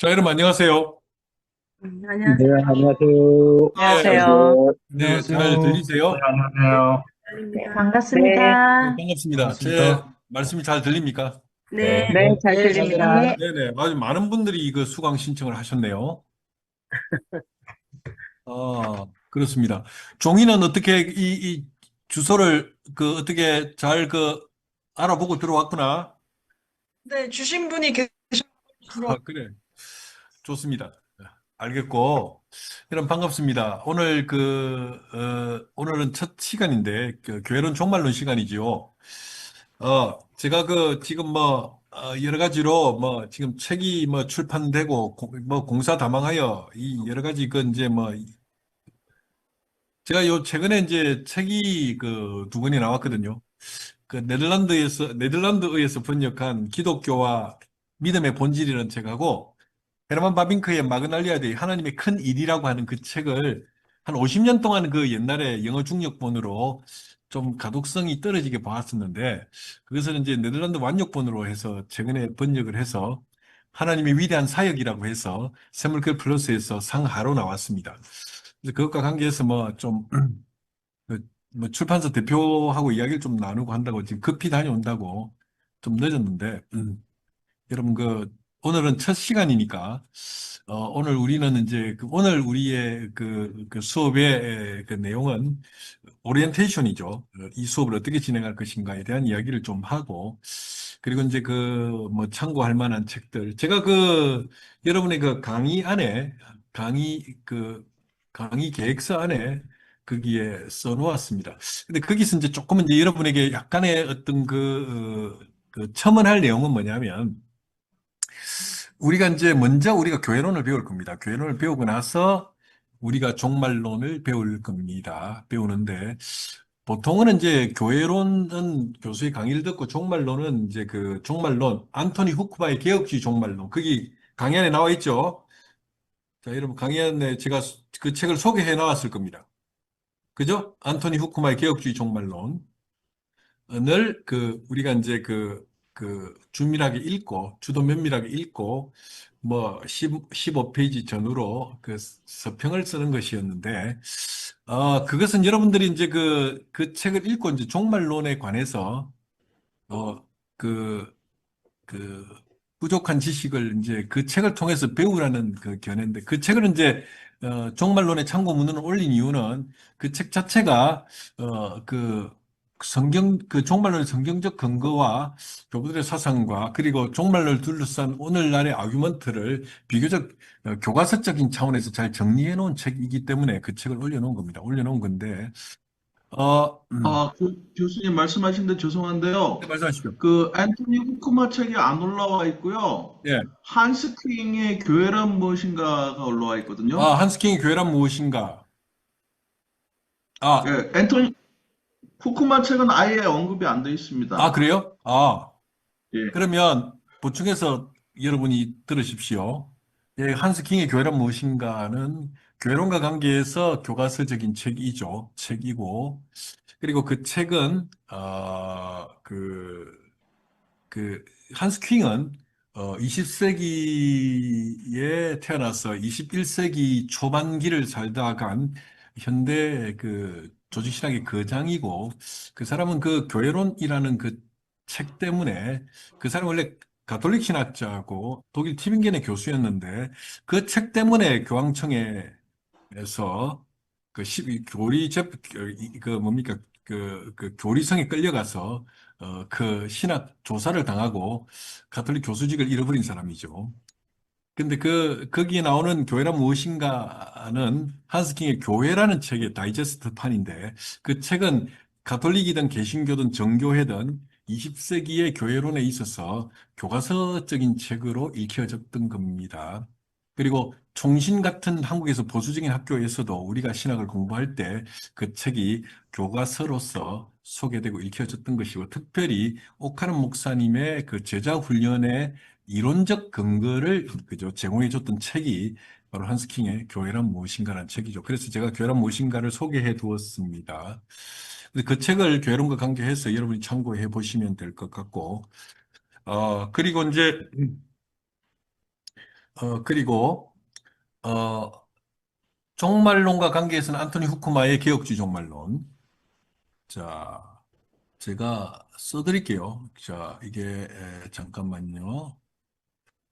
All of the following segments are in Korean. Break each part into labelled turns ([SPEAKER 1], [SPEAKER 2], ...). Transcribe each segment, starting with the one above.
[SPEAKER 1] 자, 여러분 안녕하세요.
[SPEAKER 2] 네,
[SPEAKER 3] 안녕하세요.
[SPEAKER 2] 안녕하세요.
[SPEAKER 1] 네,
[SPEAKER 4] 안녕하세요.
[SPEAKER 1] 네, 잘
[SPEAKER 2] 네,
[SPEAKER 1] 들리세요?
[SPEAKER 3] 네,
[SPEAKER 2] 안녕하세요.
[SPEAKER 4] 네,
[SPEAKER 3] 들립니다.
[SPEAKER 1] 네,
[SPEAKER 4] 반갑습니다.
[SPEAKER 1] 반갑습니다. 제
[SPEAKER 2] 반갑습니다.
[SPEAKER 1] 말씀이 잘 들립니까?
[SPEAKER 3] 네,
[SPEAKER 4] 네,
[SPEAKER 2] 네,
[SPEAKER 4] 잘
[SPEAKER 3] 네, 잘
[SPEAKER 4] 들립니다.
[SPEAKER 3] 들립니다.
[SPEAKER 1] 네네, 아주 많은 분들이 이거 수강 신청을 하셨네요. 그렇습니다. 종이는 어떻게 이 주소를 어떻게 잘 알아보고 들어왔구나.
[SPEAKER 3] 네, 주신 분이 계셔서 들어.
[SPEAKER 1] 그래. 좋습니다. 알겠고. 여러분 반갑습니다. 오늘 오늘은 첫 시간인데, 교회론 종말론 시간이지요. 제가 지금 여러 가지로 지금 책이 출판되고, 공사 다망하여 이 여러 가지 이제 제가 요 최근에 이제 책이 두 권이 나왔거든요. 네덜란드에서 번역한 기독교와 믿음의 본질이라는 책하고, 헤르만 바빙크의 마그날리아대의 하나님의 큰 일이라고 하는 그 책을 한 50년 동안 옛날에 영어 중역본으로 좀 가독성이 떨어지게 봐왔었는데, 그것을 이제 네덜란드 완역본으로 해서 최근에 번역을 해서 하나님의 위대한 사역이라고 해서 세물글 플러스에서 상하로 나왔습니다. 그래서 그것과 관계해서 출판사 대표하고 이야기를 좀 나누고 한다고 지금 급히 다녀온다고 좀 늦었는데, 여러분 오늘은 첫 시간이니까 오늘 우리는 이제 오늘 우리의 그 수업의 그 내용은 오리엔테이션이죠. 이 수업을 어떻게 진행할 것인가에 대한 이야기를 좀 하고, 그리고 이제 참고할 만한 책들. 제가 여러분의 강의 안에 강의 계획서 안에 거기에 써놓았습니다. 근데 거기서 이제 조금 이제 여러분에게 약간의 어떤 첨언할 내용은 뭐냐면, 우리가 이제 먼저 우리가 교회론을 배울 겁니다. 교회론을 배우고 나서 우리가 종말론을 배울 겁니다. 배우는데 보통은 이제 교회론은 교수의 강의를 듣고 종말론은 이제 종말론 안토니 후크바의 개혁주의 종말론 거기 강의 안에 나와 있죠. 자, 여러분 강의 안에 제가 그 책을 소개해 나왔을 겁니다. 그죠? 안토니 후크바의 개혁주의 종말론. 늘 우리가 이제 주밀하게 읽고 주도 면밀하게 읽고 15페이지 전후로 서평을 쓰는 것이었는데 그것은 여러분들이 이제 그 책을 읽고 이제 종말론에 관해서 어, 그, 그 부족한 지식을 이제 그 책을 통해서 배우라는 견해인데 그 책을 이제 종말론의 참고문헌을 올린 이유는 그 책 자체가 종말론의 성경적 근거와 교부들의 사상과 그리고 종말론을 둘러싼 오늘날의 아규먼트를 비교적 교과서적인 차원에서 잘 정리해 놓은 책이기 때문에 그 책을 올려놓은 겁니다. 올려놓은 건데
[SPEAKER 5] 교수님 말씀하신데
[SPEAKER 1] 네,
[SPEAKER 5] 죄송한데요.
[SPEAKER 1] 말씀하십시오.
[SPEAKER 5] 그 앤토니 후크마 책이 안 올라와 있고요.
[SPEAKER 1] 예.
[SPEAKER 5] 한스 킹의 교회란 무엇인가가 올라와 있거든요.
[SPEAKER 1] 한스킹의 교회란 무엇인가? 아,
[SPEAKER 5] 예, 앤토니 후크마 책은 아예 언급이 안 돼 있습니다.
[SPEAKER 1] 그래요?
[SPEAKER 5] 예.
[SPEAKER 1] 그러면 보충해서 여러분이 들으십시오. 예, 한스 킹의 교회란 무엇인가는 교회론과 관계에서 교과서적인 책이죠. 책이고, 그리고 그 책은, 한스 킹은 20세기에 태어나서 21세기 초반기를 살다 간 현대 조직신학의 거장이고 그 사람은 그 교회론이라는 그 책 때문에 그 사람은 원래 가톨릭 신학자고 독일 티빙겐의 교수였는데 그 책 때문에 교황청에서 교리 뭡니까 교리성에 끌려가서 신학 조사를 당하고 가톨릭 교수직을 잃어버린 사람이죠. 근데 거기에 나오는 교회란 무엇인가는 한스킹의 교회라는 책의 다이제스트 판인데 그 책은 가톨릭이든 개신교든 정교회든 20세기의 교회론에 있어서 교과서적인 책으로 읽혀졌던 겁니다. 그리고 총신 같은 한국에서 보수적인 학교에서도 우리가 신학을 공부할 때 그 책이 교과서로서 소개되고 읽혀졌던 것이고 특별히 옥하는 목사님의 그 제자 훈련의 이론적 근거를 제공해줬던 책이 바로 한스킹의 교회란 무엇인가라는 책이죠. 그래서 제가 교회란 무엇인가를 소개해 두었습니다. 근데 그 책을 교회론과 관계해서 여러분이 참고해 보시면 될 것 같고, 그리고 이제 그리고, 어, 종말론과 관계에서는 안토니 후쿠마의 개혁주의 종말론. 자, 제가 써드릴게요. 자, 이게, 잠깐만요.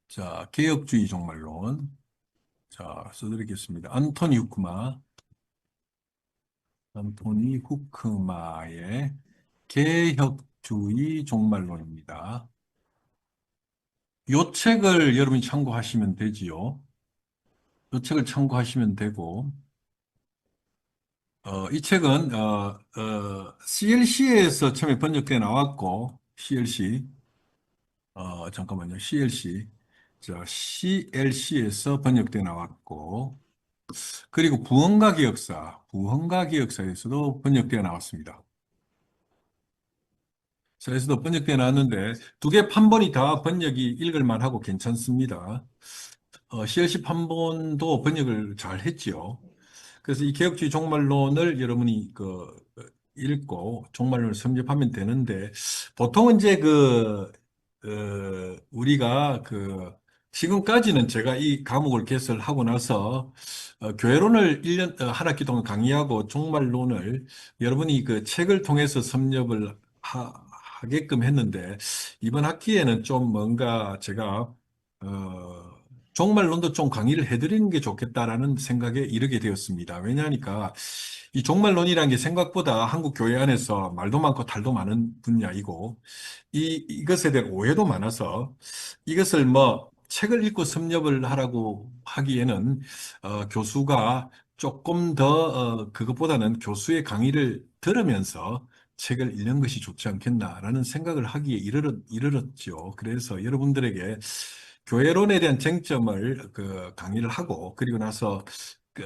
[SPEAKER 1] 자, 개혁주의 종말론. 자, 써드리겠습니다. 안토니 후크마의 개혁주의 종말론입니다. 요 책을 여러분이 참고하시면 되지요. 요 책을 참고하시면 되고, 이 책은, CLC에서 처음에 번역돼 나왔고, CLC, 잠깐만요. CLC. 자, CLC에서 번역돼 나왔고, 그리고 부흥가 기역사에서도 번역되어 나왔습니다. 자, 에서도 번역되어 나왔는데 두 개 판본이 다 번역이 읽을만하고 괜찮습니다. CLC 판본도 번역을 잘 했지요. 그래서 이 개혁주의 종말론을 여러분이 읽고 종말론을 섭렵하면 되는데 보통은 이제 우리가 지금까지는 제가 이 과목을 개설하고 나서 교회론을 1년, 한 학기 동안 강의하고 종말론을 여러분이 그 책을 통해서 섭렵을 하게끔 했는데 이번 학기에는 좀 뭔가 제가 종말론도 좀 강의를 해드리는 게 좋겠다라는 생각에 이르게 되었습니다. 왜냐하니까 이 종말론이라는 게 생각보다 한국 교회 안에서 말도 많고 탈도 많은 분야이고 이것에 대한 오해도 많아서 이것을 뭐 책을 읽고 섭렵을 하라고 하기에는 교수가 조금 더 그것보다는 교수의 강의를 들으면서 책을 읽는 것이 좋지 않겠나라는 생각을 하기에 이르렀죠. 그래서 여러분들에게 교회론에 대한 쟁점을 강의를 하고 그리고 나서 그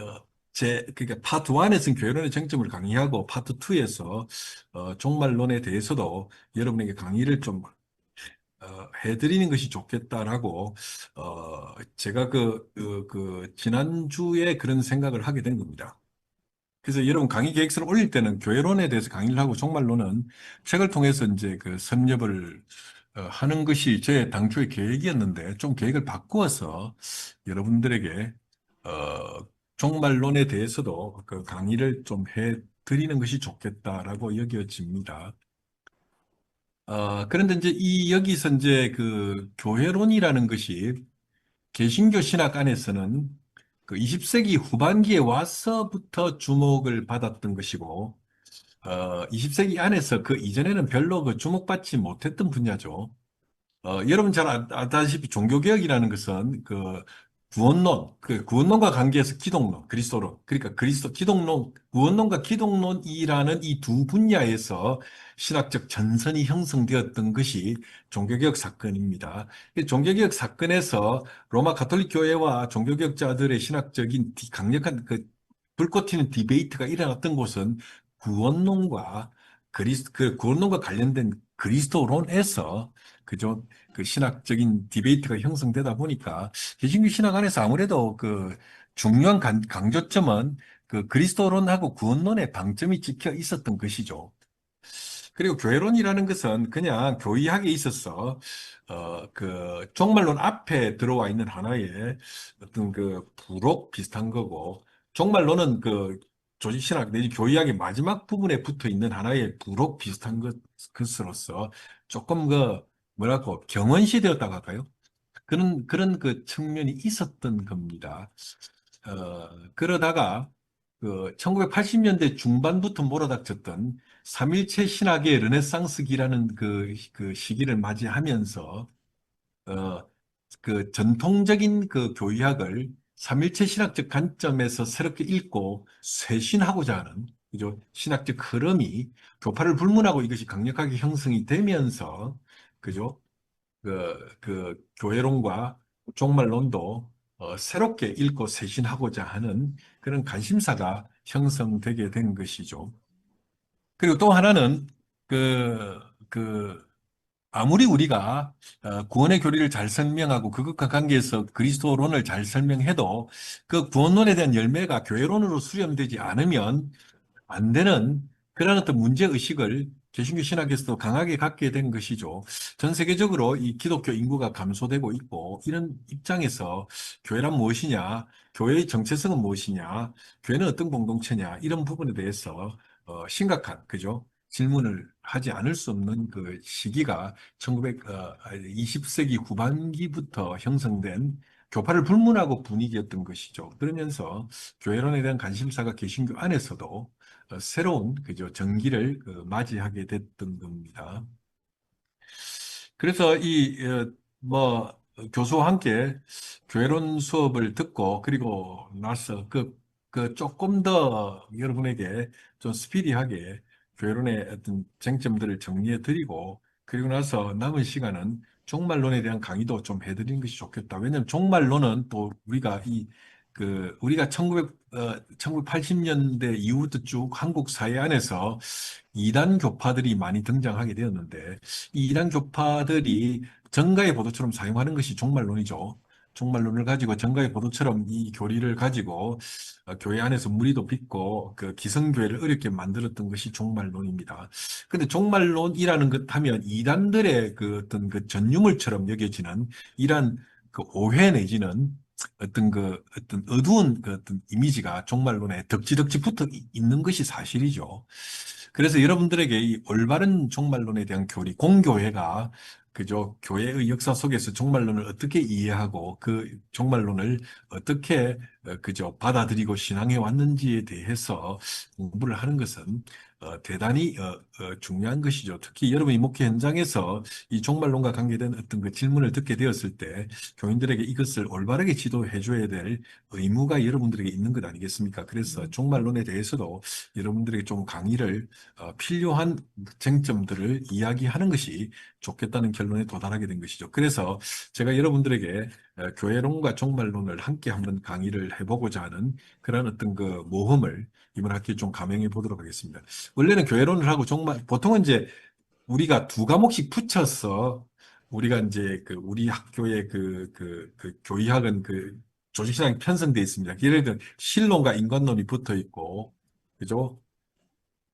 [SPEAKER 1] 그러니까 파트 1에서는 교회론의 쟁점을 강의하고 파트 2에서 종말론에 대해서도 여러분에게 강의를 좀 해드리는 것이 좋겠다라고 제가 지난주에 그런 생각을 하게 된 겁니다. 그래서 여러분 강의 계획서를 올릴 때는 교회론에 대해서 강의를 하고 종말론은 책을 통해서 이제 섭렵을 하는 것이 제 당초의 계획이었는데 좀 계획을 바꾸어서 여러분들에게 종말론에 대해서도 그 강의를 좀 해드리는 것이 좋겠다라고 여겨집니다. 그런데 이제 여기서 이제 교회론이라는 것이 개신교 신학 안에서는 20세기 후반기에 와서부터 주목을 받았던 것이고, 20세기 안에서 그 이전에는 별로 주목받지 못했던 분야죠. 여러분 잘 아다시피 종교개혁이라는 것은 구원론과 관계해서 기독론, 그리스도론, 그러니까 기독론, 구원론과 기독론이라는 이 두 분야에서 신학적 전선이 형성되었던 것이 종교개혁 사건입니다. 이 종교개혁 사건에서 로마 가톨릭 교회와 종교개혁자들의 신학적인 강력한 불꽃 튀는 디베이트가 일어났던 곳은 구원론과 구원론과 관련된 그리스도론에서 그죠? 신학적인 디베이트가 형성되다 보니까 개신교 신학 안에서 아무래도 중요한 강조점은 그리스도론하고 구원론의 방점이 찍혀 있었던 것이죠. 그리고 교회론이라는 것은 그냥 교의학에 있어서 종말론 앞에 들어와 있는 하나의 어떤 부록 비슷한 거고 종말론은 조직신학 내지 교의학의 마지막 부분에 붙어 있는 하나의 부록 비슷한 것으로서 조금 뭐랄까 경원시되었다고 할까요? 그런 측면이 있었던 겁니다. 그러다가 1980년대 중반부터 몰아닥쳤던 삼일체 신학의 르네상스기라는 그 시기를 맞이하면서 전통적인 교의학을 삼일체 신학적 관점에서 새롭게 읽고 쇄신하고자 하는 그죠? 신학적 흐름이 교파를 불문하고 이것이 강력하게 형성이 되면서 그죠? 교회론과 종말론도 새롭게 읽고 쇄신하고자 하는 그런 관심사가 형성되게 된 것이죠. 그리고 또 하나는 그, 그, 아무리 우리가 구원의 교리를 잘 설명하고 그것과 관계해서 그리스도론을 잘 설명해도 그 구원론에 대한 열매가 교회론으로 수렴되지 않으면 안 되는 그런 어떤 문제의식을 개신교 신학에서도 강하게 갖게 된 것이죠. 전 세계적으로 이 기독교 인구가 감소되고 있고, 이런 입장에서 교회란 무엇이냐, 교회의 정체성은 무엇이냐, 교회는 어떤 공동체냐, 이런 부분에 대해서 심각한, 그죠? 질문을 하지 않을 수 없는 그 시기가 20세기 후반기부터 형성된 교파를 불문하고 분위기였던 것이죠. 그러면서 교회론에 대한 관심사가 개신교 안에서도 새로운 그죠 전기를 맞이하게 됐던 겁니다. 그래서 뭐 교수와 함께 교회론 수업을 듣고 그리고 나서 그 조금 더 여러분에게 좀 스피디하게 교회론의 어떤 쟁점들을 정리해 드리고 그리고 나서 남은 시간은 종말론에 대한 강의도 좀 해드리는 것이 좋겠다. 왜냐하면 종말론은 또 우리가 1980년대 이후부터 쭉 한국 사회 안에서 이단 교파들이 많이 등장하게 되었는데 이 이단 교파들이 정가의 보도처럼 사용하는 것이 종말론이죠. 종말론을 가지고 정가의 보도처럼 이 교리를 가지고 교회 안에서 무리도 빚고 그 기성교회를 어렵게 만들었던 것이 종말론입니다. 근데 종말론이라는 것 하면 이단들의 그 어떤 그 전유물처럼 여겨지는 이러한 그 오해 내지는 어떤 어두운 그 어떤 이미지가 종말론에 덕지덕지 붙어 있는 것이 사실이죠. 그래서 여러분들에게 이 올바른 종말론에 대한 교리, 공교회가 그죠 교회의 역사 속에서 종말론을 어떻게 이해하고 그 종말론을 어떻게 그죠 받아들이고 신앙해 왔는지에 대해서 공부를 하는 것은 대단히 중요한 것이죠. 특히 여러분이 목회 현장에서 이 종말론과 관계된 어떤 그 질문을 듣게 되었을 때 교인들에게 이것을 올바르게 지도해 줘야 될 의무가 여러분들에게 있는 것 아니겠습니까? 그래서 종말론에 대해서도 여러분들에게 좀 강의를 필요한 쟁점들을 이야기하는 것이 좋겠다는 결론에 도달하게 된 것이죠. 그래서 제가 여러분들에게 교회론과 종말론을 함께 한번 강의를 해보고자 하는 그런 어떤 그 모험을 이번 학기에 좀 감행해 보도록 하겠습니다. 원래는 교회론을 하고 보통은 이제 우리가 두 과목씩 붙여서 우리가 이제 그 우리 학교의 그 교의학은 그 조직신학이 편성되어 있습니다. 예를 들어 신론과 인간론이 붙어 있고, 그죠?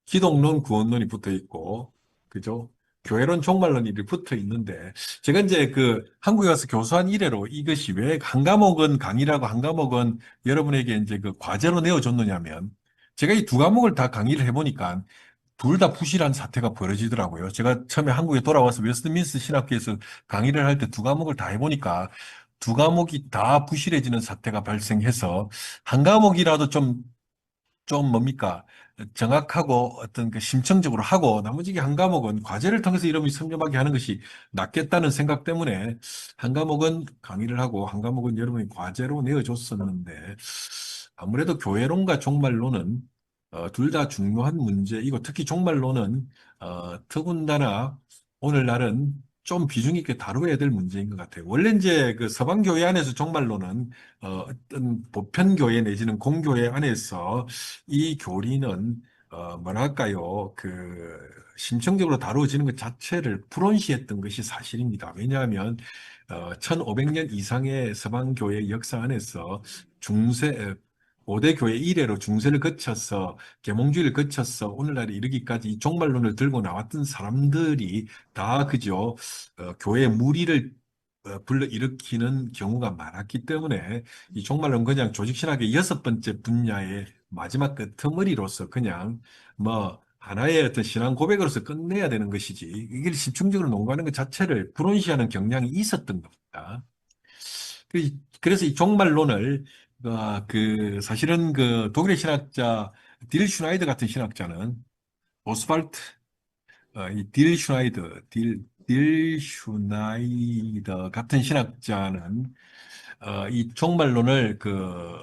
[SPEAKER 1] 기독론, 구원론이 붙어 있고, 그죠? 교회론, 종말론이 붙어 있는데, 제가 이제 그 한국에 와서 교수한 이래로 이것이 왜 한 과목은 강의라고 한 과목은 여러분에게 이제 그 과제로 내어줬느냐면, 제가 이 두 과목을 다 강의를 해보니까 둘 다 부실한 사태가 벌어지더라고요. 제가 처음에 한국에 돌아와서 웨스트민스터 신학교에서 강의를 할 때 두 과목을 다 해보니까 두 과목이 다 부실해지는 사태가 발생해서 한 과목이라도 좀 뭡니까? 정확하고 어떤 그 심층적으로 하고 나머지 한 과목은 과제를 통해서 여러분이 선점하게 하는 것이 낫겠다는 생각 때문에 한 과목은 강의를 하고 한 과목은 여러분이 과제로 내어줬었는데 아무래도 교회론과 종말론은 둘 다 중요한 문제이고 특히 종말론은 더군다나 오늘날은 좀 비중 있게 다뤄야 될 문제인 것 같아요. 원래 이제 그 서방교회 안에서 종말론은 어떤 보편교회 내지는 공교회 안에서 이 교리는 뭐랄까요 심층적으로 다루어지는 것 자체를 불온시했던 것이 사실입니다. 왜냐하면 1500년 이상의 서방교회 역사 안에서 고대 교회 이래로 중세를 거쳐서 계몽주의를 거쳐서 오늘날에 이르기까지 이 종말론을 들고 나왔던 사람들이 다 그죠 교회 무리를 불러일으키는 경우가 많았기 때문에 이 종말론 그냥 조직신학의 여섯 번째 분야의 마지막 끄트머리로서 그냥 뭐 하나의 어떤 신앙 고백으로서 끝내야 되는 것이지 이걸 집중적으로 논거하는 것 자체를 불온시하는 경향이 있었던 겁니다. 그래서 이 종말론을 사실은 그 독일의 신학자 딜 슈나이더 같은 신학자는 오스발트 딜 슈나이더 같은 신학자는 이 종말론을 그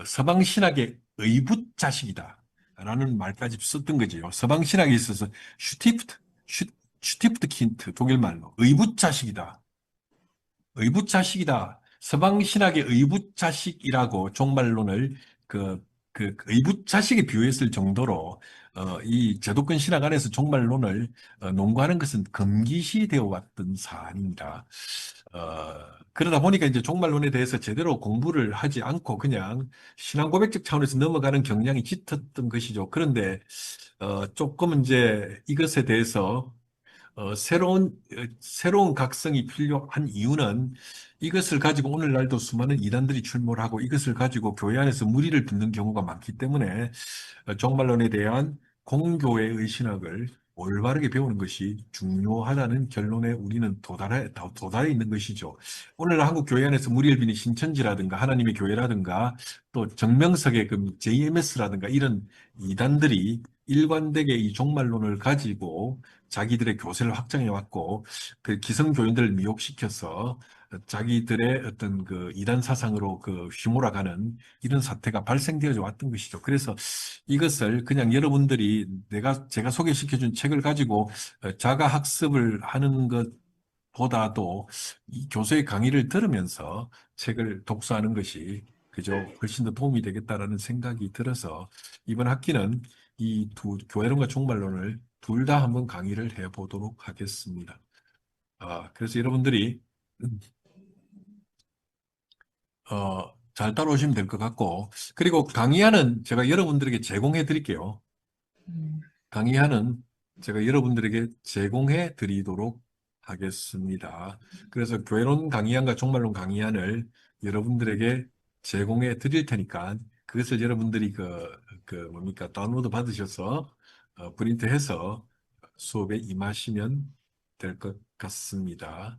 [SPEAKER 1] 서방 신학의 의붓자식이다 라는 말까지 썼던 거죠. 서방 신학에 있어서 슈티프트 킨트 독일 말로 의붓자식이다. 의붓자식이다. 서방 신학의 의붓자식이라고 종말론을 그 의붓자식에 비유했을 정도로 이 제도권 신학 안에서 종말론을 논거하는 것은 금기시 되어 왔던 사안입니다. 그러다 보니까 이제 종말론에 대해서 제대로 공부를 하지 않고 그냥 신앙 고백적 차원에서 넘어가는 경향이 짙었던 것이죠. 그런데 조금 이제 이것에 대해서 새로운 각성이 필요한 이유는 이것을 가지고 오늘날도 수많은 이단들이 출몰 하고 이것을 가지고 교회 안에서 무리를 빚는 경우가 많기 때문에 종말론에 대한 공교회의 신학을 올바르게 배우는 것이 중요하다는 결론에 우리는 도달해 있는 것이죠. 오늘 한국 교회 안에서 무리를 빚는 신천지라든가 하나님의 교회라든가 또 정명석의 그 JMS라든가 이런 이단들이 일관되게 이 종말론을 가지고 자기들의 교세를 확장해 왔고 그 기성교인들을 미혹시켜서 자기들의 어떤 그 이단 사상으로 그 휘몰아가는 이런 사태가 발생되어 왔던 것이죠. 그래서 이것을 그냥 여러분들이 제가 소개시켜준 책을 가지고 자가 학습을 하는 것보다도 이 교수의 강의를 들으면서 책을 독서하는 것이 그저 훨씬 더 도움이 되겠다라는 생각이 들어서 이번 학기는 이 두 교회론과 종말론을 둘 다 한번 강의를 해보도록 하겠습니다. 그래서 여러분들이 잘 따라오시면 될 것 같고, 그리고 강의안은 제가 여러분들에게 제공해 드릴게요. 강의안은 제가 여러분들에게 제공해 드리도록 하겠습니다. 그래서 교회론 강의안과 종말론 강의안을 여러분들에게 제공해 드릴 테니까 그것을 여러분들이 뭡니까? 다운로드 받으셔서 프린트해서 수업에 임하시면 될 것 같습니다.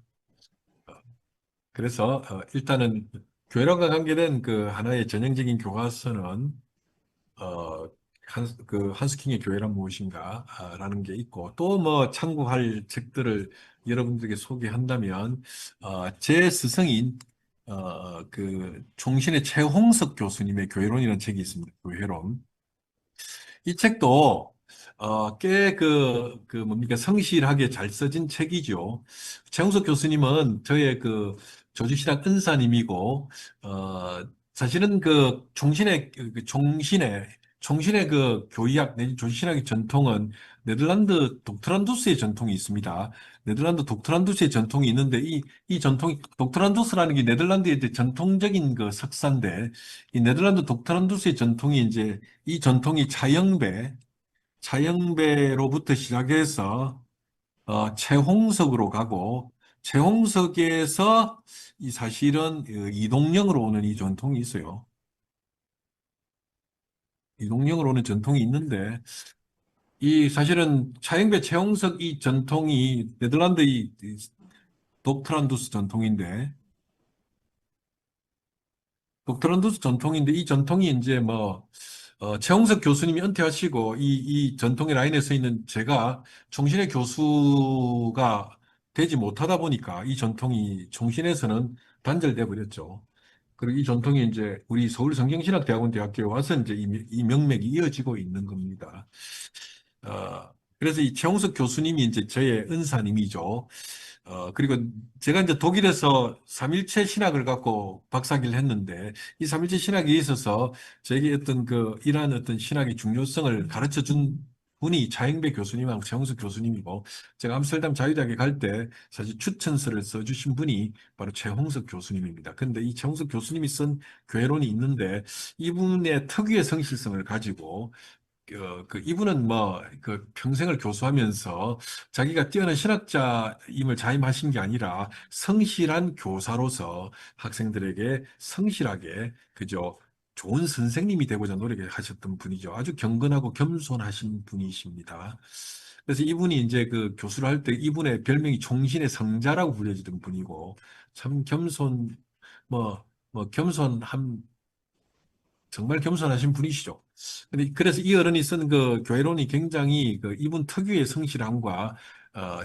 [SPEAKER 1] 그래서 일단은 교회론과 관계된 그 하나의 전형적인 교과서는 한스킹의 교회란 무엇인가 라는 게 있고 또 뭐 참고할 책들을 여러분들에게 소개한다면 제 스승인 그 총신의 최홍석 교수님의 교회론이라는 책이 있습니다. 교회론. 이 책도 꽤 뭡니까 성실하게 잘 써진 책이죠. 최홍석 교수님은 저의 그 조주신학 은사님이고 사실은 그 총신의 그 교리학 내지 조주신학의 전통은 네덜란드 독트란두스의 전통이 있습니다. 네덜란드 독트란두스의 전통이 있는데 이 전통이 독트란두스라는 게 네덜란드의 이제 전통적인 그 석사인데 이 네덜란드 독트란두스의 전통이 이제 이 전통이 차영배로부터 시작해서 최홍석으로 가고 최홍석에서 이 사실은 이동령으로 오는 이 전통이 있어요. 이동령으로 오는 전통이 있는데 이 사실은 차영배 최홍석 이 전통이 네덜란드 이 독트란두스 전통인데 독트란두스 전통인데 이 전통이 이제 뭐 최홍석 교수님이 은퇴하시고 이 전통의 라인에 서 있는 제가 총신의 교수가 되지 못하다 보니까 이 전통이 총신에서는 단절돼 버렸죠. 그리고 이 전통이 이제 우리 서울성경신학대학원 대학교에 와서 이제 이 명맥이 이어지고 있는 겁니다. 그래서 이 최홍석 교수님이 이제 저의 은사님이죠. 그리고 제가 이제 독일에서 삼일체 신학을 갖고 박사학위를 했는데 이 삼일체 신학에 있어서 저에게 어떤 이러한 어떤 신학의 중요성을 가르쳐 준 분이 차영배 교수님하고 최홍석 교수님이고 제가 암스테르담 자유대학에 갈 때 사실 추천서를 써주신 분이 바로 최홍석 교수님입니다. 그런데 이 최홍석 교수님이 쓴 교회론이 있는데 이분의 특유의 성실성을 가지고 이분은 뭐, 평생을 교수하면서 자기가 뛰어난 신학자임을 자임하신 게 아니라 성실한 교사로서 학생들에게 성실하게, 그저 좋은 선생님이 되고자 노력하셨던 분이죠. 아주 경건하고 겸손하신 분이십니다. 그래서 이분이 이제 그 교수를 할 때 이분의 별명이 총신의 성자라고 불려지던 분이고, 참 겸손함, 정말 겸손하신 분이시죠. 그래서 이 어른이 쓴 그 교회론이 굉장히 이분 특유의 성실함과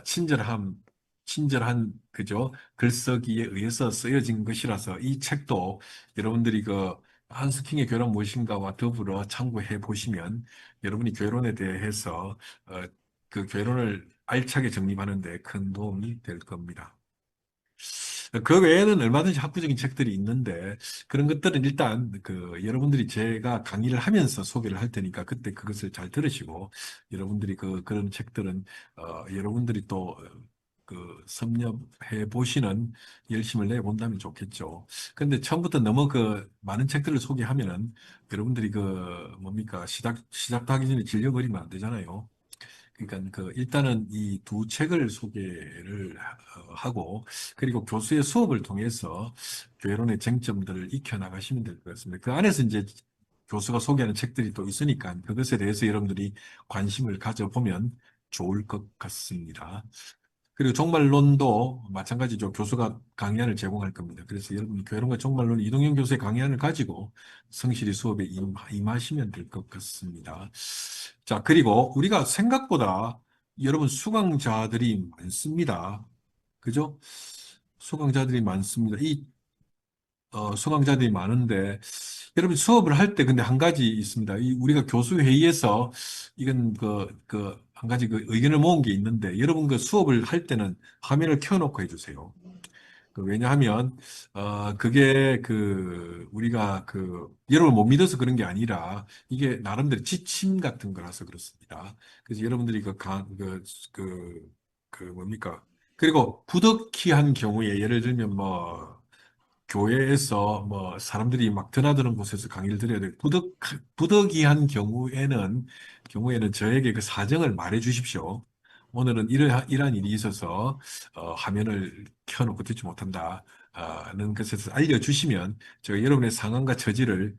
[SPEAKER 1] 친절한 그죠 글쓰기에 의해서 쓰여진 것이라서 이 책도 여러분들이 한스킹의 교회론 무엇인가와 더불어 참고해 보시면 여러분이 교회론에 대해서 그 교회론을 알차게 정립하는 데 큰 도움이 될 겁니다. 그 외에는 얼마든지 학구적인 책들이 있는데 그런 것들은 일단 여러분들이 제가 강의를 하면서 소개를 할 테니까 그때 그것을 잘 들으시고 여러분들이 그런 책들은 여러분들이 또 섭렵해 보시는 열심을 내 본다면 좋겠죠. 근데 처음부터 너무 많은 책들을 소개하면은 여러분들이 뭡니까 시작도 하기 전에 질려버리면 안 되잖아요. 그러니까 일단은 이 두 책을 소개를 하고 그리고 교수의 수업을 통해서 교회론의 쟁점들을 익혀 나가시면 될 것 같습니다. 그 안에서 이제 교수가 소개하는 책들이 또 있으니까 그것에 대해서 여러분들이 관심을 가져보면 좋을 것 같습니다. 그리고 종말론도 마찬가지죠. 교수가 강의안을 제공할 겁니다. 그래서 여러분 교회론과 종말론 이동영 교수의 강의안을 가지고 성실히 수업에 임하시면 될 것 같습니다. 자, 그리고 우리가 생각보다 여러분 수강자들이 많습니다. 그죠? 수강자들이 많습니다. 수강자들이 많은데 여러분 수업을 할 때 근데 한 가지 있습니다. 우리가 교수 회의에서 이건 한 가지 의견을 모은 게 있는데 여러분 수업을 할 때는 화면을 켜놓고 해주세요. 왜냐하면 그게 우리가 여러분 못 믿어서 그런 게 아니라 이게 나름대로 지침 같은 거라서 그렇습니다. 그래서 여러분들이 뭡니까? 그리고 부득이한 경우에 예를 들면 교회에서 사람들이 막 드나드는 곳에서 강의를 드려야 돼. 부득이한 경우에는 저에게 그 사정을 말해 주십시오. 오늘은 이러한 일이 있어서 화면을 켜놓고 듣지 못한다는 것에 대해서 알려주시면 제가 여러분의 상황과 처지를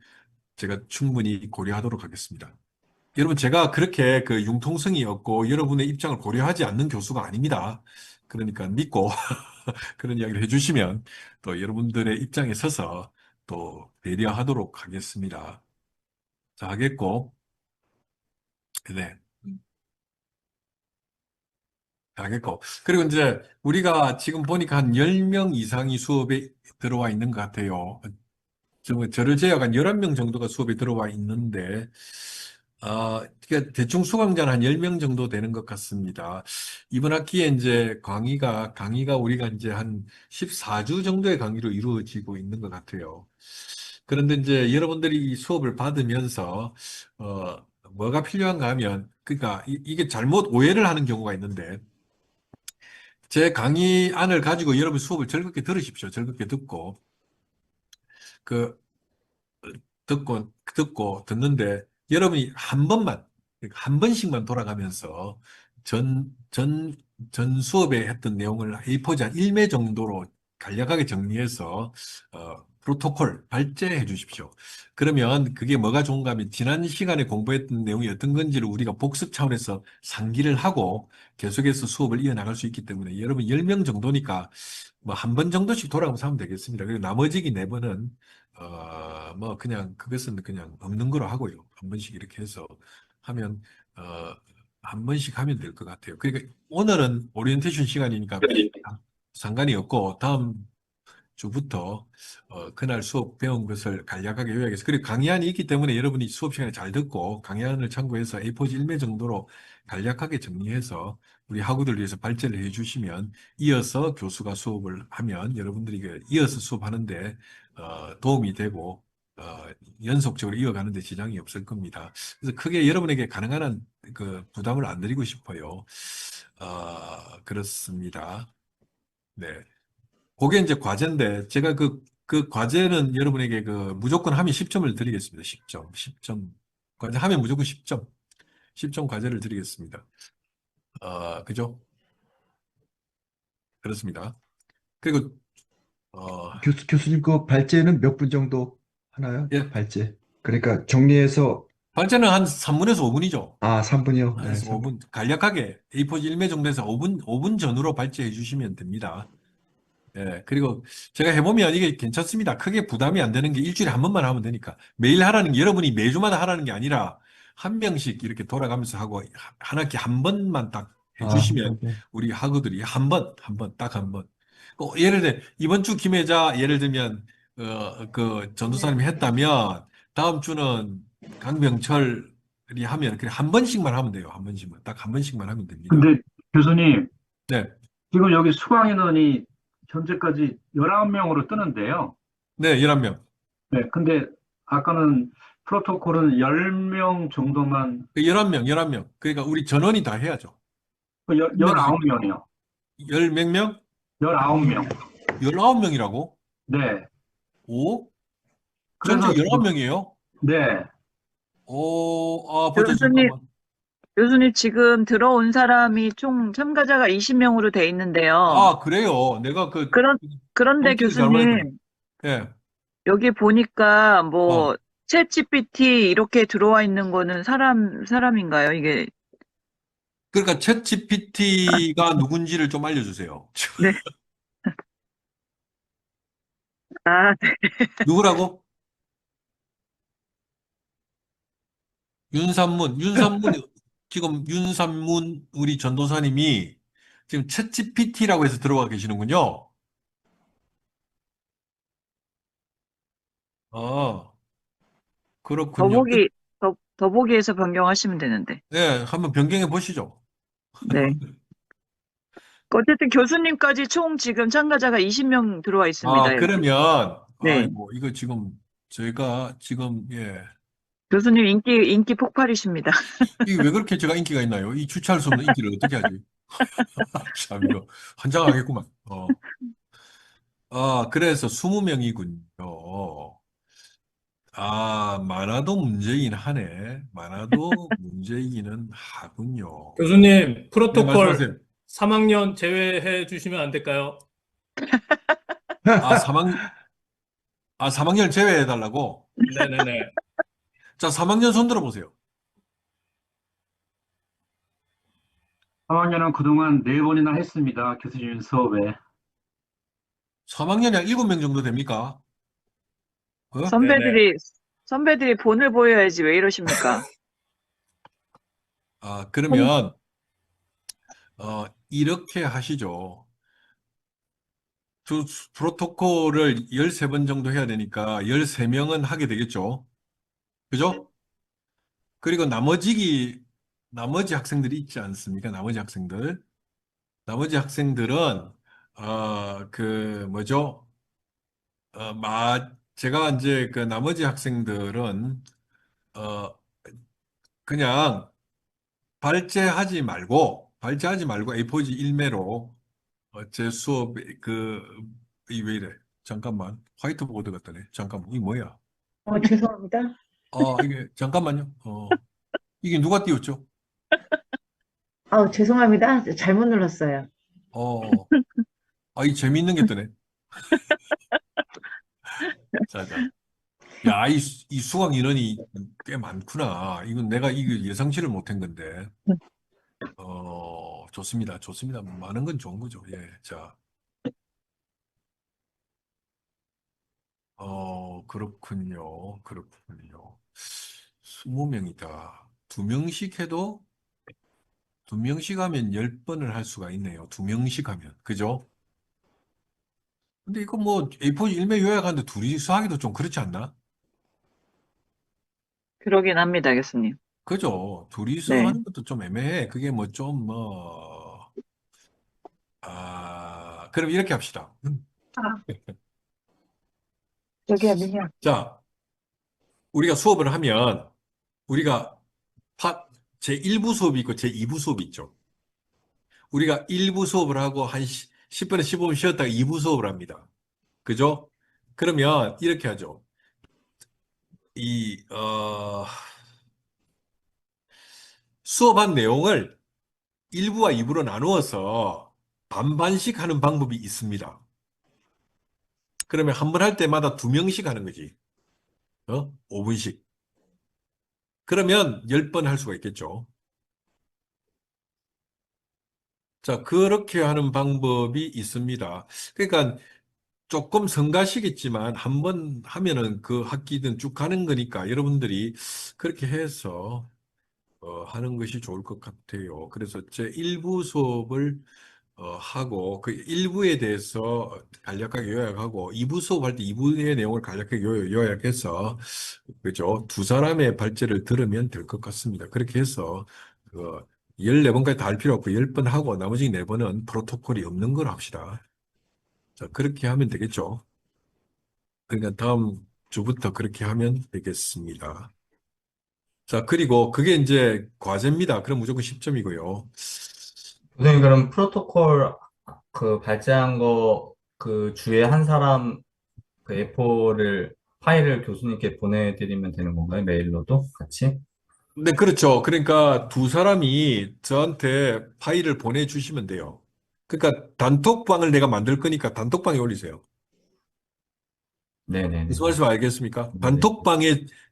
[SPEAKER 1] 제가 충분히 고려하도록 하겠습니다. 여러분, 제가 그렇게 융통성이 없고 여러분의 입장을 고려하지 않는 교수가 아닙니다. 그러니까 믿고 그런 이야기를 해주시면 또 여러분들의 입장에 서서 또 배려하도록 하겠습니다. 자, 하겠고, 네, 하겠고. 그리고 이제 우리가 지금 보니까 한 10명 이상이 수업에 들어와 있는 것 같아요. 저를 제외한 11명 정도가 수업에 들어와 있는데, 그러니까 대충 수강자는 한 10명 정도 되는 것 같습니다. 이번 학기에 이제 강의가 우리가 이제 한 14주 정도의 강의로 이루어지고 있는 것 같아요. 그런데 이제 여러분들이 이 수업을 받으면서, 뭐가 필요한가 하면, 그러니까 이게 잘못 오해를 하는 경우가 있는데, 제 강의안을 가지고 여러분 수업을 즐겁게 들으십시오. 즐겁게 그, 듣는데 여러분이 그러니까 한 번씩만 돌아가면서 전 수업에 했던 내용을 A4지 한 1매 정도로 간략하게 정리해서, 프로토콜, 발제해 주십시오. 그러면 그게 뭐가 좋은가 하면 지난 시간에 공부했던 내용이 어떤 건지를 우리가 복습 차원에서 상기를 하고 계속해서 수업을 이어나갈 수 있기 때문에 여러분 10명 정도니까 한 번 정도씩 돌아가면서 하면 되겠습니다. 그리고 나머지 4번은 그냥, 그것은 그냥 없는 거로 하고요. 한 번씩 이렇게 해서 하면, 한 번씩 하면 될 것 같아요. 그러니까 오늘은 오리엔테이션 시간이니까 상관이 없고, 다음 주부터, 그날 수업 배운 것을 간략하게 요약해서, 그리고 강의안이 있기 때문에 여러분이 수업 시간에 잘 듣고, 강의안을 참고해서 A4지 1매 정도로 간략하게 정리해서 우리 학우들 위해서 발제를 해 주시면 이어서 교수가 수업을 하면 여러분들이 이어서 수업하는데 도움이 되고 연속적으로 이어가는 데 지장이 없을 겁니다. 그래서 크게 여러분에게 가능한 한 부담을 안 드리고 싶어요. 그렇습니다. 네. 그게 이제 과제인데 제가 그 과제는 여러분에게 무조건 하면 10점을 드리겠습니다. 10점. 10점. 과제 하면 무조건 10점. 10점 과제를 드리겠습니다. 그죠? 그렇습니다. 그리고
[SPEAKER 4] 교수님, 그 발제는 몇 분 정도 하나요?
[SPEAKER 1] 예,
[SPEAKER 4] 발제. 그러니까 정리해서,
[SPEAKER 1] 발제는 한 3분에서 5분이죠.
[SPEAKER 4] 3분이요? 네,
[SPEAKER 1] 그래서 5분 간략하게 A4지 1매 정도에서 5분 전후로 발제해 주시면 됩니다. 예, 그리고 제가 해보면 이게 괜찮습니다. 크게 부담이 안 되는 게 일주일에 한 번만 하면 되니까. 매일 하라는 게 여러분이 매주마다 하라는 게 아니라 한 명씩 이렇게 돌아가면서 하고 한 학기 한 번만 딱 해주시면
[SPEAKER 4] 네.
[SPEAKER 1] 우리 학우들이 딱 한 번. 예를 들어 이번 주 김혜자 예를 들면 전도사님이 했다면 다음 주는 강병철이 하면 그냥 한 번씩만 하면 돼요. 한 번씩만 딱 한 번씩만 하면 됩니다.
[SPEAKER 6] 근데 교수님,
[SPEAKER 1] 네,
[SPEAKER 6] 지금 여기 수강 인원이 현재까지 19명으로 뜨는데요.
[SPEAKER 1] 네, 11명.
[SPEAKER 6] 네, 근데 아까는 프로토콜은 10명 정도만,
[SPEAKER 1] 11명, 11명. 그러니까 우리 전원이 다 해야죠. 한 명씩
[SPEAKER 6] 19명이요.
[SPEAKER 1] 열 몇 명?
[SPEAKER 6] 19명.
[SPEAKER 1] 19명이라고?
[SPEAKER 6] 네.
[SPEAKER 1] 오?
[SPEAKER 6] 그래서
[SPEAKER 1] 전체
[SPEAKER 6] 지금,
[SPEAKER 1] 19명이에요?
[SPEAKER 6] 네.
[SPEAKER 1] 오, 아, 보자,
[SPEAKER 2] 교수님,
[SPEAKER 1] 잠깐만.
[SPEAKER 2] 교수님 지금 들어온 사람이 총 참가자가 20명으로 돼 있는데요.
[SPEAKER 1] 아, 그래요. 내가
[SPEAKER 2] 그런데
[SPEAKER 1] 통계를 잘못 했구나.
[SPEAKER 2] 교수님,
[SPEAKER 1] 예.
[SPEAKER 2] 여기 보니까
[SPEAKER 1] 어.
[SPEAKER 2] 뭐, 챗 GPT 이렇게 들어와 있는 거는 사람인가요? 이게,
[SPEAKER 1] 그러니까 챗 GPT가 누군지를 좀 알려주세요.
[SPEAKER 2] 네. 아,
[SPEAKER 1] 누구라고? 지금 윤산문 우리 전도사님이 지금 챗 GPT라고 해서 들어와 계시는군요. 아, 그렇군요.
[SPEAKER 2] 더보기에서 변경하시면 되는데.
[SPEAKER 1] 네, 한번 변경해 보시죠.
[SPEAKER 2] 네. 어쨌든 교수님까지 총 지금 참가자가 20명 들어와 있습니다,
[SPEAKER 1] 아,
[SPEAKER 2] 여기.
[SPEAKER 1] 그러면,
[SPEAKER 2] 네.
[SPEAKER 1] 아이고, 이거 지금, 저희가 지금, 예.
[SPEAKER 2] 교수님 인기 폭발이십니다.
[SPEAKER 1] 이게 왜 그렇게 제가 인기가 있나요? 이 주체할 수 없는 인기를 어떻게 하지? 참, 이거, 환장하겠구만. 아, 그래서 20명이군요. 아, 많아도 문제이긴 하네. 많아도 문제이기는 하군요.
[SPEAKER 7] 교수님,
[SPEAKER 1] 네,
[SPEAKER 7] 프로토콜
[SPEAKER 1] 말씀하세요.
[SPEAKER 7] 3학년 제외해 주시면 안 될까요?
[SPEAKER 1] 아, 3학년 제외해달라고?
[SPEAKER 7] 네네네.
[SPEAKER 1] 자, 3학년 손 들어보세요.
[SPEAKER 6] 3학년은 그동안 4번이나 했습니다. 교수님 수업에.
[SPEAKER 1] 3학년이 한 7명 정도 됩니까? 어?
[SPEAKER 2] 선배들이 본을 보여야지 왜 이러십니까?
[SPEAKER 1] 아, 그러면, 이렇게 하시죠. 프로토콜을 13번 정도 해야 되니까 13명은 하게 되겠죠. 그죠? 그리고 나머지 학생들이 있지 않습니까? 나머지 학생들은, 뭐죠? 제가 이제 그 나머지 학생들은, 어, 그냥 발제하지 말고 A4지 일매로, 제 수업, 이 왜 이래? 잠깐만. 화이트보드 같다네. 잠깐만. 이게 뭐야?
[SPEAKER 2] 죄송합니다.
[SPEAKER 1] 이게, 잠깐만요. 이게 누가 띄웠죠?
[SPEAKER 2] 죄송합니다. 잘못 눌렀어요.
[SPEAKER 1] 어, 이 재미있는 게 뜨네. 자, 자. 야, 이 수강 인원이 꽤 많구나. 이건 내가 이거 예상치를 못한 건데. 좋습니다. 좋습니다. 많은 건 좋은 거죠. 예. 자, 그렇군요. 그렇군요. 20명이다. 2명씩 하면 10번을 할 수가 있네요. 2명씩 하면. 그죠? 근데 이거 뭐 A4 일매 요약하는데 둘이서 하기도 좀 그렇지 않나?
[SPEAKER 2] 그러긴 합니다, 교수님.
[SPEAKER 1] 그죠? 둘이서
[SPEAKER 2] 네.
[SPEAKER 1] 하는 것도 좀 애매해. 그게 뭐 좀, 그럼 이렇게 합시다.
[SPEAKER 2] 저기요, 민영.
[SPEAKER 1] 자, 우리가 수업을 하면, 우리가 제1부 수업이 있고 제2부 수업이 있죠. 우리가 1부 수업을 하고 한 10분에 15분 쉬었다가 2부 수업을 합니다. 그죠? 그러면 이렇게 하죠. 수업한 내용을 1부와 2부로 나누어서 반반씩 하는 방법이 있습니다. 그러면 한 번 할 때마다 2명씩 하는 거지. 5분씩. 그러면 10번 할 수가 있겠죠. 자, 그렇게 하는 방법이 있습니다. 그러니까 조금 성가시겠지만 한 번 하면은 그 학기든 쭉 가는 거니까 여러분들이 그렇게 해서 하는 것이 좋을 것 같아요. 그래서 제 1부 수업을 하고 그 1부에 대해서 간략하게 요약하고 2부 수업할 때 2부의 내용을 간략하게 요약해서 그죠? 두 사람의 발제를 들으면 될 것 같습니다. 그렇게 해서 14번까지 다 할 필요 없고 10번 하고 나머지 4번은 프로토콜이 없는 걸 합시다. 자, 그렇게 하면 되겠죠. 그러니까 다음 주부터 그렇게 하면 되겠습니다. 자, 그리고 그게 이제 과제입니다. 그럼 무조건 10점이고요.
[SPEAKER 8] 선생님, 그럼 프로토콜 그 발제한 거 그 주에 한 사람 그 A4를 파일을 교수님께 보내드리면 되는 건가요? 메일로도 같이?
[SPEAKER 1] 네, 그렇죠. 그러니까 두 사람이 저한테 파일을 보내주시면 돼요. 그러니까 단톡방을 내가 만들 거니까 단톡방에 올리세요.
[SPEAKER 8] 네네네.
[SPEAKER 1] 무슨 말씀 알겠습니까?
[SPEAKER 8] 네.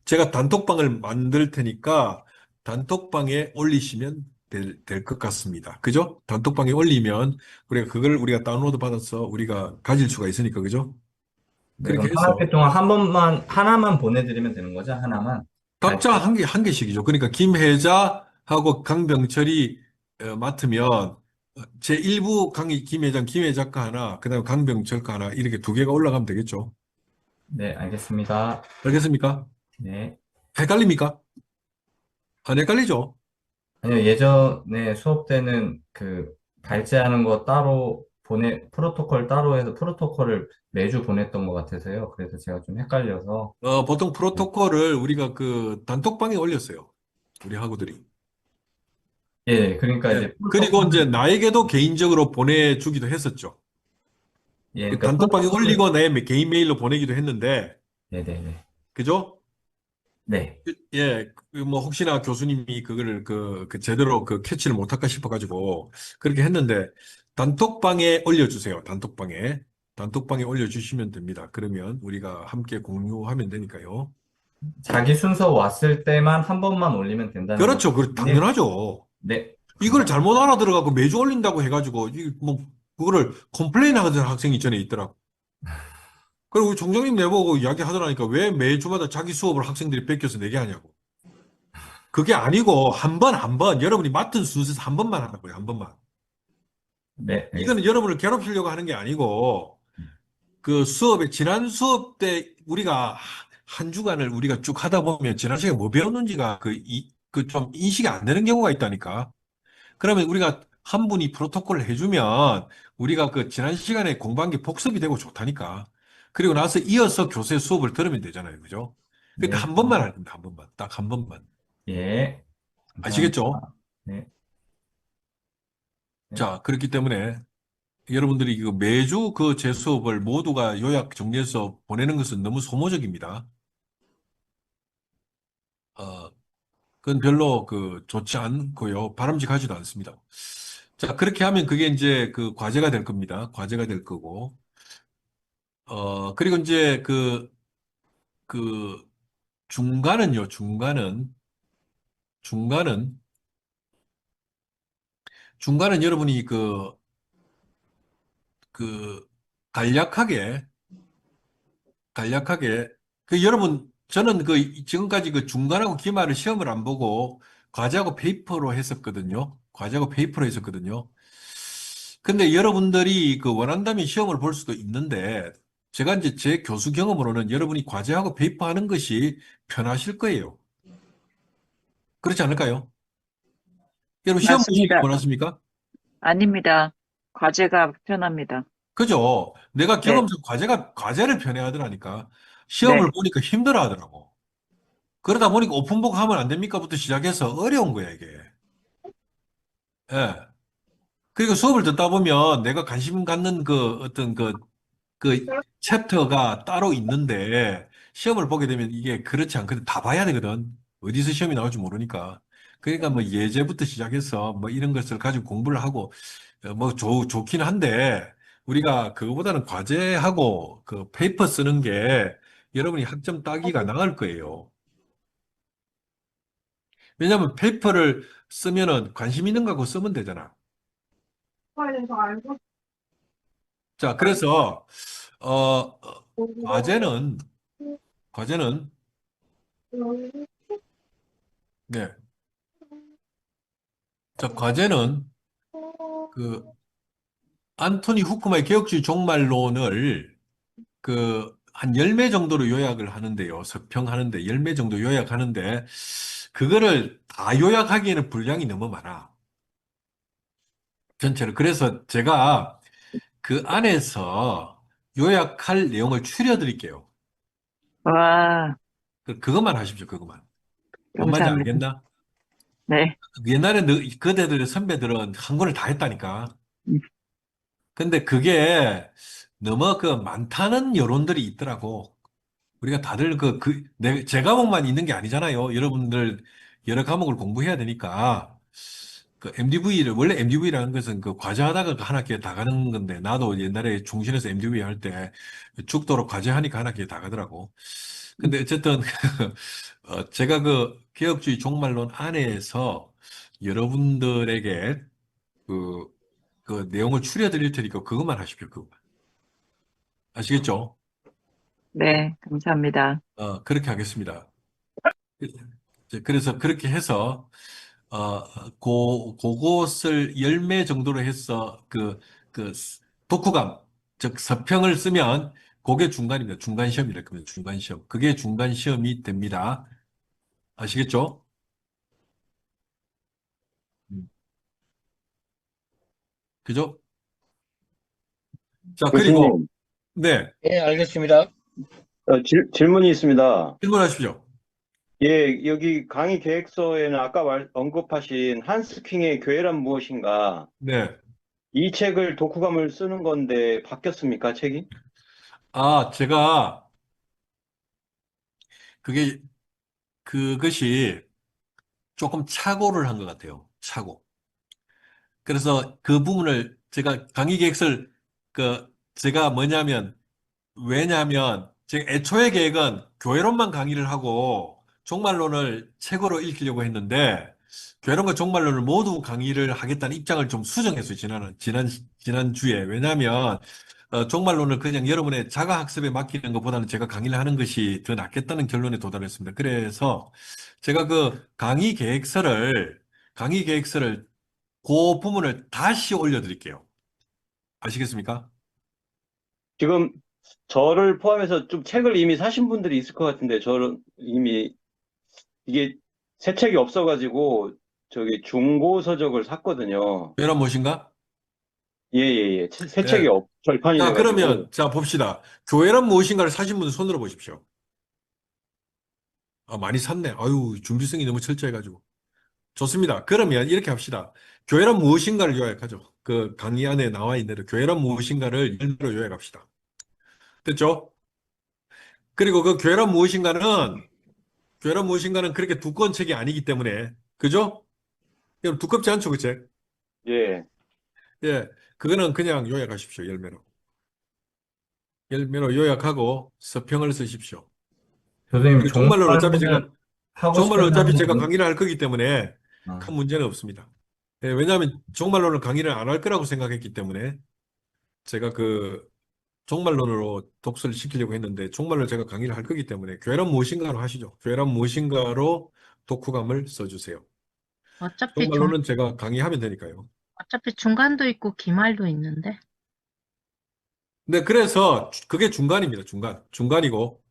[SPEAKER 1] 제가 단톡방을 만들 테니까 단톡방에 올리시면 될 것 같습니다. 그죠? 단톡방에 올리면 우리가 다운로드 받아서 우리가 가질 수가 있으니까, 그죠?
[SPEAKER 8] 네,
[SPEAKER 1] 그렇게
[SPEAKER 8] 그럼 한
[SPEAKER 1] 해서
[SPEAKER 8] 학기 동안 하나만 보내드리면 되는 거죠? 하나만?
[SPEAKER 1] 각자 한 개씩이죠. 그러니까 김혜자하고 강병철이 맡으면 제1부 김혜장, 김혜자가 하나, 그다음에 강병철 거 하나 이렇게 두 개가 올라가면 되겠죠.
[SPEAKER 8] 네, 알겠습니다.
[SPEAKER 1] 알겠습니까?
[SPEAKER 8] 네.
[SPEAKER 1] 헷갈립니까? 안 헷갈리죠?
[SPEAKER 8] 아니요, 예전에 수업 때는 그 발제하는 거 따로 프로토콜 따로 해서 프로토콜을 매주 보냈던 것 같아서요. 그래서 제가 좀 헷갈려서.
[SPEAKER 1] 보통 프로토콜을 우리가 그 단톡방에 올렸어요. 우리 학우들이.
[SPEAKER 8] 예, 그러니까
[SPEAKER 1] 예.
[SPEAKER 8] 이제
[SPEAKER 1] 그리고 이제 나에게도 개인적으로 보내주기도 했었죠.
[SPEAKER 8] 예,
[SPEAKER 1] 그
[SPEAKER 8] 그러니까
[SPEAKER 1] 단톡방에 올리고 내 개인 메일로 보내기도 했는데,
[SPEAKER 8] 네네네.
[SPEAKER 1] 그죠?
[SPEAKER 8] 네.
[SPEAKER 1] 예, 뭐 혹시나 교수님이 그거를 제대로 캐치를 못할까 싶어가지고 그렇게 했는데 단톡방에 올려주세요. 단톡방에 올려주시면 됩니다. 그러면 우리가 함께 공유하면 되니까요.
[SPEAKER 8] 자기 순서 왔을 때만 한 번만 올리면 된다는
[SPEAKER 1] 그렇죠.
[SPEAKER 8] 거죠.
[SPEAKER 1] 당연하죠.
[SPEAKER 8] 네.
[SPEAKER 1] 이걸 잘못 알아들어가고 매주 올린다고 해가지고 그거를 컴플레인 하던 학생이 전에 있더라고. 그리고 우리 총장님 내보고 이야기하더라니까 왜 매주마다 자기 수업을 학생들이 뺏겨서 내게 하냐고. 그게 아니고 한 번 여러분이 맡은 순서에서 한 번만 하라고요. 한 번만.
[SPEAKER 8] 네.
[SPEAKER 1] 이거는 여러분을 괴롭히려고 하는 게 아니고 지난 수업 때 우리가 한 주간을 우리가 쭉 하다 보면 지난 시간에 뭐 배웠는지가 좀 인식이 안 되는 경우가 있다니까. 그러면 우리가 한 분이 프로토콜을 해주면 우리가 그 지난 시간에 공부한 게 복습이 되고 좋다니까. 그리고 나서 이어서 교수의 수업을 들으면 되잖아요. 그죠? 근데
[SPEAKER 8] 네.
[SPEAKER 1] 한 번만 할 겁니다. 한 번만. 딱 한 번만.
[SPEAKER 8] 예.
[SPEAKER 1] 아시겠죠?
[SPEAKER 8] 네. 네.
[SPEAKER 1] 자, 그렇기 때문에 여러분들이 매주 제 수업을 모두가 요약 정리해서 보내는 것은 너무 소모적입니다. 그건 별로 좋지 않고요. 바람직하지도 않습니다. 자, 그렇게 하면 그게 이제 과제가 될 겁니다. 과제가 될 거고. 그리고 이제 그 중간은요, 중간은, 중간은 여러분이 그, 간략하게, 여러분, 저는 지금까지 중간하고 기말을 시험을 안 보고 과제하고 페이퍼로 했었거든요. 근데 여러분들이 원한다면 시험을 볼 수도 있는데, 제가 이제 제 교수 경험으로는 여러분이 과제하고 페이퍼 하는 것이 편하실 거예요. 그렇지 않을까요? 여러분 시험 보시기
[SPEAKER 2] 맞습니다.
[SPEAKER 1] 원하십니까?
[SPEAKER 2] 아닙니다. 과제가 편합니다.
[SPEAKER 1] 그죠? 내가
[SPEAKER 2] 네.
[SPEAKER 1] 경험상 과제를 편해하더라니까.
[SPEAKER 2] 네.
[SPEAKER 1] 시험을 보니까 힘들어 하더라고. 그러다 보니까 오픈북 하면 안 됩니까?부터 시작해서 어려운 거야, 이게. 예. 그리고 수업을 듣다 보면 내가 관심 갖는 어떤 챕터가 따로 있는데 시험을 보게 되면 이게 그렇지 않거든. 다 봐야 되거든. 어디서 시험이 나올지 모르니까. 그러니까 뭐 예제부터 시작해서 뭐 이런 것을 가지고 공부를 하고 좋긴 한데 우리가 그거보다는 과제하고 페이퍼 쓰는 게 여러분이 학점 따기가 나을 거예요. 왜냐하면 페이퍼를 쓰면은 관심 있는 거고 쓰면 되잖아. 자, 그래서 과제는 네. 자, 과제는 안토니 후크마의 개혁주의 종말론을 한 10매 정도로 요약을 하는데요. 서평하는데 10매 정도 요약하는데 그거를 다 요약하기에는 분량이 너무 많아. 전체를. 그래서 제가 그 안에서 요약할 내용을 추려드릴게요.
[SPEAKER 2] 와,
[SPEAKER 1] 그것만 하십시오, 그것만. 뭔 말인지
[SPEAKER 2] 감사합니다.
[SPEAKER 1] 알겠나?
[SPEAKER 2] 네.
[SPEAKER 1] 옛날에 그대들의 선배들은 한 권을 다 했다니까.
[SPEAKER 2] 음.
[SPEAKER 1] 근데 그게 너무 그 많다는 여론들이 있더라고. 우리가 다들 제 과목만 있는 게 아니잖아요. 여러분들 여러 과목을 공부해야 되니까. 원래 MDV라는 것은 그 과제하다가 한 학기에 다 가는 건데, 나도 옛날에 중신에서 MDV 할 때 죽도록 과제하니까 한 학기에 다 가더라고. 근데 어쨌든, 제가 그 개혁주의 종말론 안에서 여러분들에게 그, 그 내용을 추려드릴 테니까 그것만 하십시오. 그것만. 아시겠죠?
[SPEAKER 2] 네, 감사합니다.
[SPEAKER 1] 그렇게 하겠습니다. 그래서 그렇게 해서 그것을 10매 정도로 해서 그 독후감, 즉 서평을 쓰면 그게 중간입니다. 중간 시험이라 그러면 중간 시험. 그게 중간 시험이 됩니다. 아시겠죠? 음. 그죠? 자, 그리고
[SPEAKER 9] 교수님,
[SPEAKER 1] 네,
[SPEAKER 7] 예, 알겠습니다.
[SPEAKER 9] 질문이 있습니다.
[SPEAKER 1] 질문하십시오.
[SPEAKER 9] 예, 여기 강의 계획서에는 아까 언급하신 한스 킹의 교회란 무엇인가?
[SPEAKER 1] 네.
[SPEAKER 9] 이 책을 독후감을 쓰는 건데 바뀌었습니까, 책이?
[SPEAKER 1] 제가 그게 그것이 조금 착오를 한 것 같아요. 착오. 그래서 그 부분을 제가 강의 계획서를 제가 왜냐하면 제가 애초에 계획은 교회론만 강의를 하고 종말론을 책으로 읽히려고 했는데 교회론과 종말론을 모두 강의를 하겠다는 입장을 좀 수정했어요. 지난 주에. 왜냐하면 종말론을 그냥 여러분의 자가 학습에 맡기는 것보다는 제가 강의를 하는 것이 더 낫겠다는 결론에 도달했습니다. 그래서 제가 강의 계획서를 그 부분을 다시 올려드릴게요. 아시겠습니까?
[SPEAKER 9] 지금 저를 포함해서 좀 책을 이미 사신 분들이 있을 것 같은데, 저는 이미 이게 새 책이 없어가지고 저기 중고 서적을 샀거든요.
[SPEAKER 1] 교회란 무엇인가?
[SPEAKER 9] 예, 예, 예. 새 책이
[SPEAKER 1] 네.
[SPEAKER 9] 절판이
[SPEAKER 1] 자,
[SPEAKER 9] 돼가지고.
[SPEAKER 1] 그러면, 자, 봅시다. 교회란 무엇인가를 사신 분 손들어 보십시오. 많이 샀네. 아유, 준비성이 너무 철저해가지고. 좋습니다. 그러면 이렇게 합시다. 교회란 무엇인가를 요약하죠. 그 강의 안에 나와 있는 대로 교회란 무엇인가를 일부러 요약합시다. 됐죠? 그리고 교회란 무엇인가는 그렇게 두꺼운 책이 아니기 때문에, 그죠? 여러분, 두껍지 않죠, 그 책?
[SPEAKER 9] 예.
[SPEAKER 1] 예, 그거는 그냥 요약하십시오, 열매로. 열매로 요약하고 서평을 쓰십시오.
[SPEAKER 8] 교수님,
[SPEAKER 1] 그리고 종말론 어차피 제가
[SPEAKER 8] 하고 싶은 사람은
[SPEAKER 1] 강의를 할 거기 때문에
[SPEAKER 8] 아,
[SPEAKER 1] 큰 문제는 없습니다. 예, 왜냐하면 종말론을 강의를 안 할 거라고 생각했기 때문에 제가 종말론으로 독서를 시키려고 했는데 종말론 제가 강의를 할 거기 때문에 교회란 무엇인가로 하시죠. 교회란 무엇인가로 독후감을 써주세요. 종말론은 제가 강의하면 되니까요.
[SPEAKER 10] 어차피 중간도 있고 기말도 있는데.
[SPEAKER 1] 네, 그래서 그게 중간입니다. 중간이고.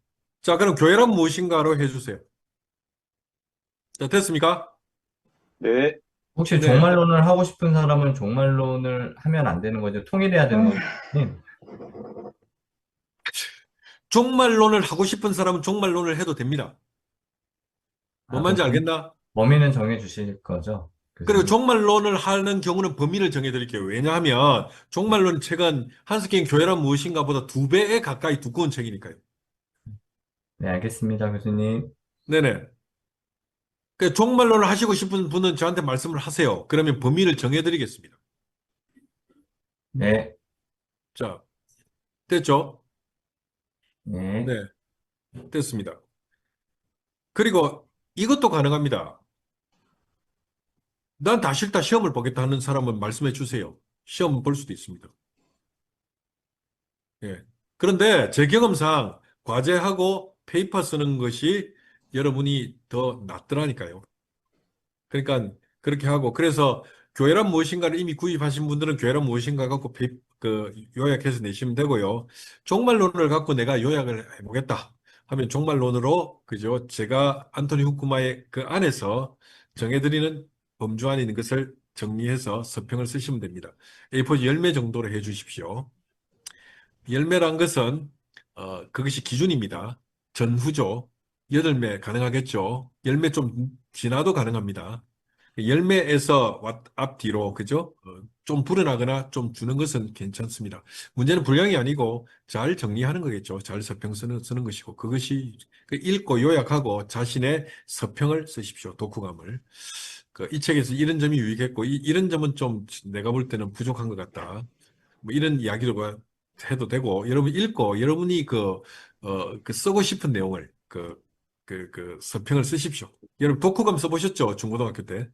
[SPEAKER 1] 자, 그럼 교회란 무엇인가로 해주세요. 자, 됐습니까?
[SPEAKER 9] 네.
[SPEAKER 8] 혹시
[SPEAKER 1] 네.
[SPEAKER 8] 종말론을 하고 싶은 사람은 종말론을 하면 안 되는 거죠? 통일해야 되는 거죠?
[SPEAKER 1] 종말론을 하고 싶은 사람은 종말론을 해도 됩니다. 뭔 말인지 알겠나?
[SPEAKER 8] 범위는 정해 주실 거죠?
[SPEAKER 1] 그리고
[SPEAKER 8] 교수님?
[SPEAKER 1] 종말론을 하는 경우는 범위를 정해드릴게요. 왜냐하면 종말론 책은 한스케인 교회란 무엇인가보다 2배에 가까이 두꺼운 책이니까요.
[SPEAKER 8] 네, 알겠습니다, 교수님.
[SPEAKER 1] 네네. 그 종말론을 하시고 싶은 분은 저한테 말씀을 하세요. 그러면 범위를 정해드리겠습니다.
[SPEAKER 8] 네,
[SPEAKER 1] 자, 됐죠?
[SPEAKER 8] 네.
[SPEAKER 1] 네, 됐습니다. 그리고 이것도 가능합니다. 난 다 싫다 시험을 보겠다 하는 사람은 말씀해 주세요. 시험 볼 수도 있습니다. 예. 그런데 제 경험상 과제하고 페이퍼 쓰는 것이 여러분이 더 낫더라니까요. 그러니까 그렇게 하고 그래서 교회란 무엇인가를 이미 구입하신 분들은 교회란 무엇인가 갖고 요약해서 내시면 되고요. 종말론을 갖고 내가 요약을 해보겠다 하면 종말론으로 그죠? 제가 안토니 후쿠마의 그 안에서 정해드리는 범주 안에 있는 것을 정리해서 서평을 쓰시면 됩니다. A4 10매 정도로 해 주십시오. 열매란 것은 그것이 기준입니다. 전후죠. 8매 가능하겠죠. 열매 좀 지나도 가능합니다. 열매에서 앞뒤로 그죠? 좀 불어나거나 좀 주는 것은 괜찮습니다. 문제는 분량이 아니고 잘 정리하는 거겠죠. 잘 서평 쓰는 것이고 그것이 읽고 요약하고 자신의 서평을 쓰십시오. 독후감을. 이 책에서 이런 점이 유익했고 이런 점은 좀 내가 볼 때는 부족한 것 같다. 뭐 이런 이야기도 해도 되고 여러분 읽고 여러분이 그 쓰고 싶은 내용을 서평을 쓰십시오. 여러분 독후감 써보셨죠? 중고등학교 때?